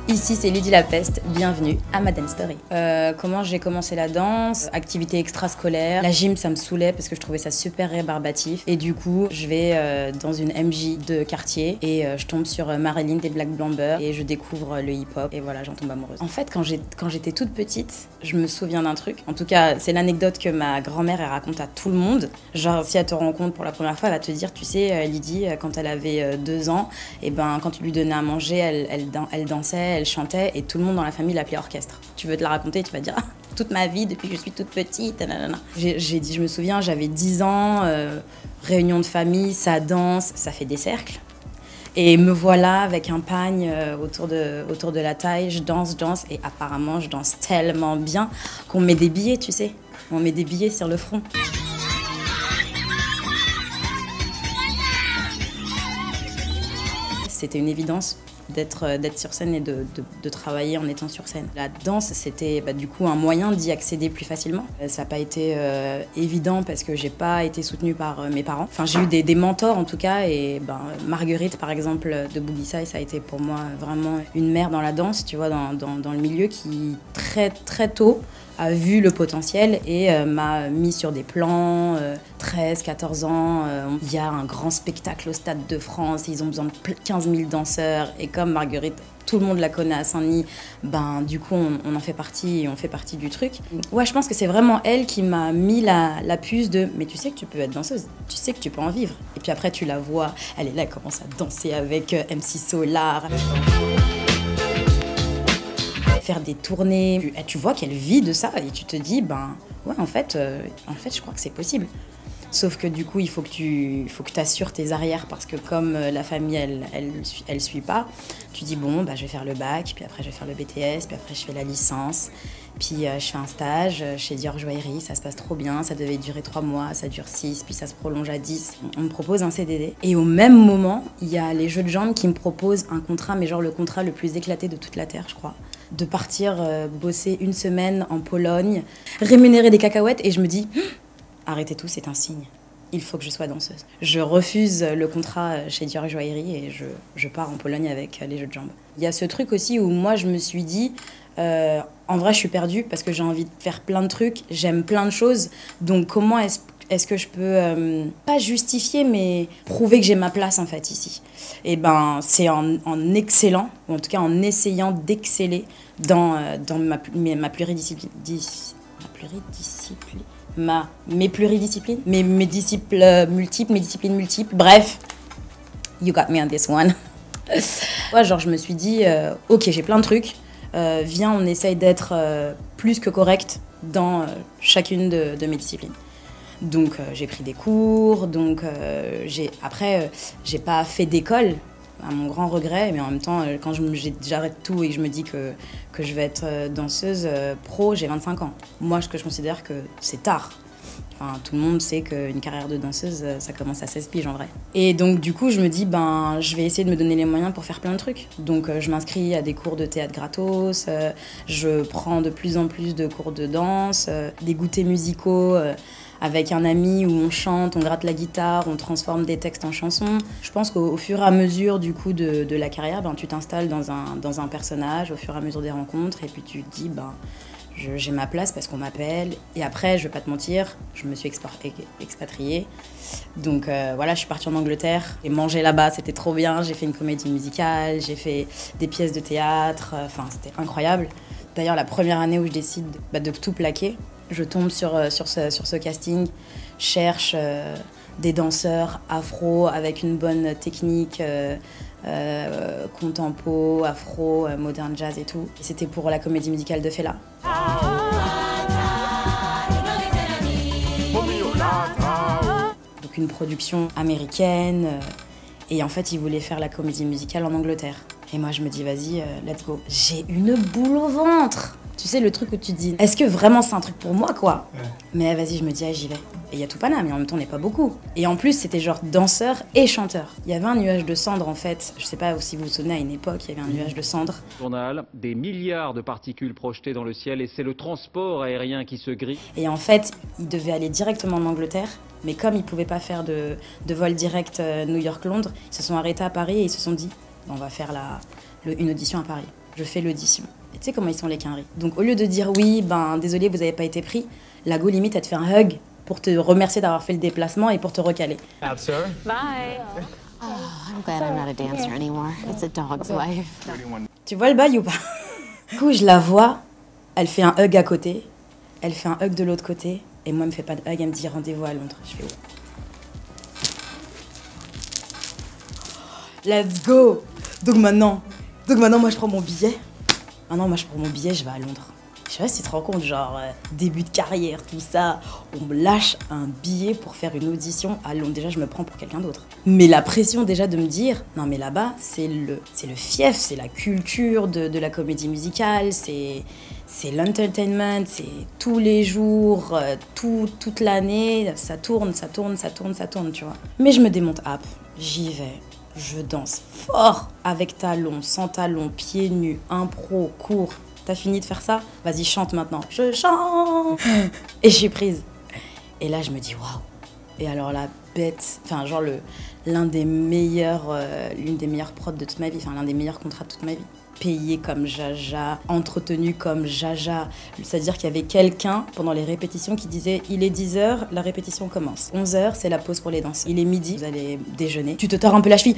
Ici c'est Lydie Lapeste, bienvenue à ma dance story. Comment j'ai commencé la danse? Activité extrascolaire. La gym ça me saoulait parce que je trouvais ça super rébarbatif. Et du coup je vais dans une MJ de quartier et je tombe sur Marilyn des Black Blamber et je découvre le hip-hop et voilà, j'en tombe amoureuse. En fait quand j'étais toute petite, je me souviens d'un truc. En tout cas c'est l'anecdote que ma grand-mère elle raconte à tout le monde. Genre si elle te rencontre pour la première fois, elle va te dire, tu sais Lydie, quand elle avait 2 ans, et ben quand tu lui donnais à manger, elle dansait, elle chantait et tout le monde dans la famille l'appelait orchestre. Tu veux te la raconter, tu vas dire toute ma vie depuis que je suis toute petite. Nanana. Je me souviens, j'avais 10 ans, réunion de famille, ça danse, ça fait des cercles. Et me voilà avec un pagne autour de la taille, je danse et apparemment je danse tellement bien qu'on met des billets, tu sais. On met des billets sur le front. C'était une évidence d'être sur scène et de travailler en étant sur scène. La danse, c'était du coup un moyen d'y accéder plus facilement. Ça n'a pas été évident parce que j'ai pas été soutenue par mes parents. Enfin, j'ai eu des mentors en tout cas et Marguerite par exemple de Boogie Sai, ça a été pour moi vraiment une mère dans la danse, tu vois, dans le milieu qui très tôt a vu le potentiel et m'a mis sur des plans, 13, 14 ans. Il y a un grand spectacle au Stade de France, ils ont besoin de 15 000 danseurs. Et comme Marguerite, tout le monde la connaît à Saint-Denis, du coup on en fait partie et on fait partie du truc. Ouais, je pense que c'est vraiment elle qui m'a mis la puce de « mais tu sais que tu peux être danseuse, tu sais que tu peux en vivre ». Et puis après tu la vois, elle est là, elle commence à danser avec MC Solar. Faire des tournées, tu vois qu'elle vit de ça et tu te dis ouais en fait je crois que c'est possible. Sauf que du coup il faut que tu assures tes arrières parce que comme la famille elle suit pas, tu dis bon je vais faire le bac, puis après je vais faire le BTS, puis après je fais la licence, puis je fais un stage chez Dior Joaillerie, ça se passe trop bien, ça devait durer 3 mois, ça dure 6, puis ça se prolonge à 10. On me propose un CDD et au même moment il y a les Jeux de Jambes qui me proposent un contrat, mais genre le contrat le plus éclaté de toute la terre je crois. De partir bosser 1 semaine en Pologne, rémunérer des cacahuètes et je me dis arrêtez tout, c'est un signe. Il faut que je sois danseuse. Je refuse le contrat chez Dior Joaillerie et je pars en Pologne avec les Jeux de Jambes. Il y a ce truc aussi où moi je me suis dit en vrai je suis perdue parce que j'ai envie de faire plein de trucs, j'aime plein de choses, donc comment est-ce que je peux, pas justifier, mais prouver que j'ai ma place en fait ici. Et c'est en excellant, ou en tout cas en essayant d'exceller dans mes pluridisciplines, mes disciples multiples, mes disciplines multiples, bref, you got me on this one. Ouais, genre je me suis dit, ok j'ai plein de trucs, viens on essaye d'être plus que correct dans chacune de mes disciplines. Donc j'ai pris des cours, donc j'ai pas fait d'école, à mon grand regret, mais en même temps quand j'arrête tout et que je me dis que je vais être danseuse pro, j'ai 25 ans. Moi je considère que c'est tard. Enfin, tout le monde sait qu'une carrière de danseuse, ça commence à 16 piges en vrai. Et donc du coup je me dis je vais essayer de me donner les moyens pour faire plein de trucs. Donc je m'inscris à des cours de théâtre gratos, je prends de plus en plus de cours de danse, des goûters musicaux avec un ami où on chante, on gratte la guitare, on transforme des textes en chansons. Je pense qu'au fur et à mesure du coup de la carrière, tu t'installes dans un personnage au fur et à mesure des rencontres et puis tu te dis j'ai ma place parce qu'on m'appelle. Et après, je vais pas te mentir, je me suis expatriée. Donc voilà, je suis partie en Angleterre. J'ai mangé là-bas, c'était trop bien. J'ai fait une comédie musicale, j'ai fait des pièces de théâtre. Enfin, c'était incroyable. D'ailleurs, la première année où je décide de tout plaquer, je tombe sur ce casting, cherche des danseurs afro avec une bonne technique contempo, afro, modern jazz et tout. Et c'était pour la comédie musicale de Fela. Donc une production américaine. Et en fait, ils voulaient faire la comédie musicale en Angleterre. Et moi, je me dis, vas-y, let's go. J'ai une boule au ventre. Tu sais, le truc où tu te dis, est-ce que vraiment c'est un truc pour moi, quoi? Ouais. Mais vas-y, je me dis, j'y vais. Et il y a tout Paname, mais en même temps, on n'est pas beaucoup. Et en plus, c'était genre danseur et chanteur. Il y avait un nuage de cendres, en fait. Je sais pas si vous vous souvenez, à une époque, il y avait un nuage de cendres. Journal, des milliards de particules projetées dans le ciel et c'est le transport aérien qui se grille. Et en fait, ils devaient aller directement en Angleterre. Mais comme ils ne pouvaient pas faire de vol direct New York-Londres, ils se sont arrêtés à Paris et ils se sont dit, on va faire une audition à Paris. je fais l'audition. Et tu sais comment ils sont les quinries. Donc au lieu de dire oui, ben désolé, vous avez pas été pris, la go limite, elle te fait un hug pour te remercier d'avoir fait le déplacement et pour te recaler. Bye. Oh, I'm glad I'm not a dancer anymore. It's a dog's life. Tu vois le bail ou pas? Du coup, je la vois, elle fait un hug à côté, elle fait un hug de l'autre côté, et moi, elle me fait pas de hug, elle me dit rendez-vous à Londres. Je fais où? Let's go! Donc maintenant, moi, je prends mon billet. Maintenant, moi, je prends mon billet, je vais à Londres. Je sais pas si tu te rends compte, genre, début de carrière, tout ça, on me lâche un billet pour faire une audition à Londres. Déjà, je me prends pour quelqu'un d'autre. Mais la pression déjà de me dire, non mais là-bas, c'est le fief, c'est la culture de la comédie musicale, c'est l'entertainment, c'est tous les jours, toute l'année, ça tourne, tu vois. Mais je me démonte j'y vais. Je danse fort, avec talons, sans talons, pieds nus, impro, court. T'as fini de faire ça? Vas-y, chante maintenant. Je chante! Et je suis prise. Et là, je me dis, waouh! Et alors la bête, enfin, genre l'une des meilleures prods de toute ma vie, enfin, l'un des meilleurs contrats de toute ma vie. Payé comme Jaja, entretenu comme Jaja. C'est-à-dire qu'il y avait quelqu'un pendant les répétitions qui disait il est 10h, la répétition commence. 11h, c'est la pause pour les danses. Il est midi, vous allez déjeuner. Tu te tords un peu la cheville.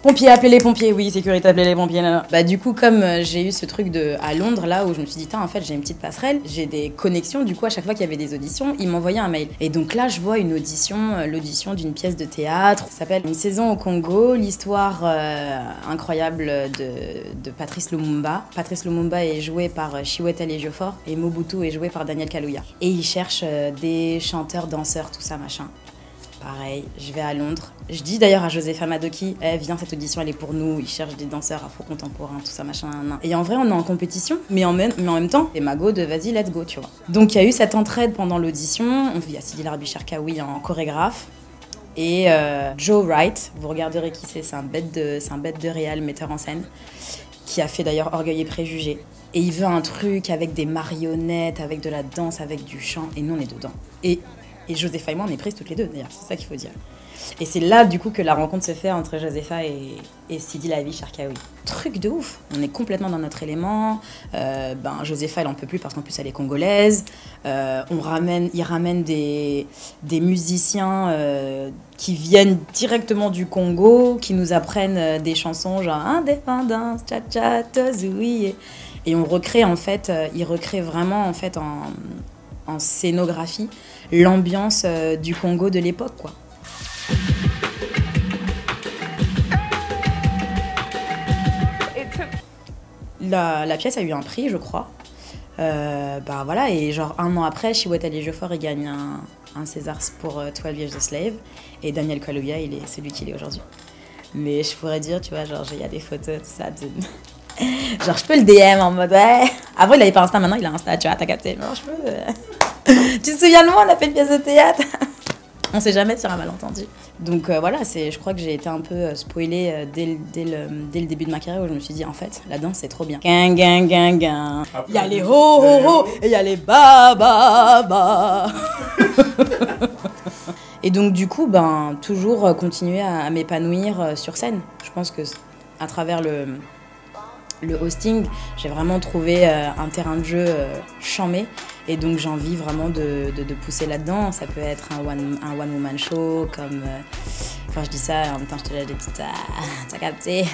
Pompiers, appelez les pompiers. Oui, sécurité, appelez les pompiers. Là. Bah du coup, comme j'ai eu ce truc à Londres, là, où je me suis dit, en fait, j'ai une petite passerelle, j'ai des connexions. Du coup, à chaque fois qu'il y avait des auditions, ils m'envoyaient un mail. Et donc là, je vois l'audition d'une pièce de théâtre. Ça s'appelle Une saison au Congo, l'histoire incroyable de Patrice Lumumba. Patrice Lumumba est joué par Chiwetel Ejiofor et Mobutu est joué par Daniel Kaluuya. Et ils cherchent des chanteurs, danseurs, tout ça, machin. Pareil, je vais à Londres. Je dis d'ailleurs à Josepha Madoki, viens, cette audition, elle est pour nous. Ils cherchent des danseurs afro-contemporains, tout ça, machin, nan. Et en vrai, on est en compétition, mais en même temps, c'est ma go de vas-y, let's go, tu vois. Donc, il y a eu cette entraide pendant l'audition. Il y a Sidi Larbi Cherkaoui en chorégraphe. Et Joe Wright, vous regarderez qui c'est un bête de réal, metteur en scène, qui a fait d'ailleurs Orgueil et Préjugés. Et il veut un truc avec des marionnettes, avec de la danse, avec du chant, et nous, on est dedans. Et Josepha et moi, on est prises toutes les deux, d'ailleurs, c'est ça qu'il faut dire. Et c'est là, du coup, que la rencontre se fait entre Josepha et Sidi Larbi Cherkaoui. Truc de ouf, on est complètement dans notre élément. Josepha, elle en peut plus parce qu'en plus, elle est congolaise. Il ramène des musiciens qui viennent directement du Congo, qui nous apprennent des chansons genre « Indépendance, cha-cha, tozoui ». Et on recrée, en fait, il recrée vraiment, en fait, en scénographie, l'ambiance du Congo de l'époque, quoi. La pièce a eu un prix, je crois. Voilà, et genre un an après, Chiwetel Ejiofor, il gagne un César pour 12 Years a Slave, et Daniel Kaluuya, il est celui qu'il est aujourd'hui. Mais je pourrais dire, tu vois, genre, il y a des photos, tout ça, genre, je peux le DM en mode, ouais. Avant, il avait pas Insta, maintenant, il a Insta, tu vois, t'as capté. Non, je peux. Tu te souviens de moi, on a fait une pièce de théâtre. On sait jamais sur un malentendu. Donc voilà, je crois que j'ai été un peu spoilée dès le début de ma carrière où je me suis dit, en fait, la danse, c'est trop bien. Gang, gang, gang, gang. Il y a les ho, ho, ho, et il y a les ba, ba, ba. Et donc, du coup, toujours continuer à m'épanouir sur scène. Je pense que à travers le hosting, j'ai vraiment trouvé un terrain de jeu charmé. Et donc j'ai envie vraiment de pousser là-dedans. Ça peut être un one-woman show, comme... Enfin, je dis ça, en même temps, je te lâche des petites... t'as capté?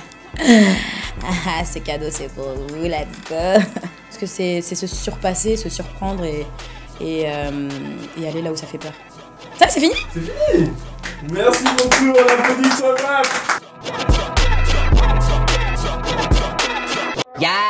C'est cadeau, c'est pour vous, let's go. Parce que c'est se surpasser, se surprendre et aller là où ça fait peur. Ça, c'est fini? C'est fini. Merci beaucoup, on applaudit sur le rap. Yeah.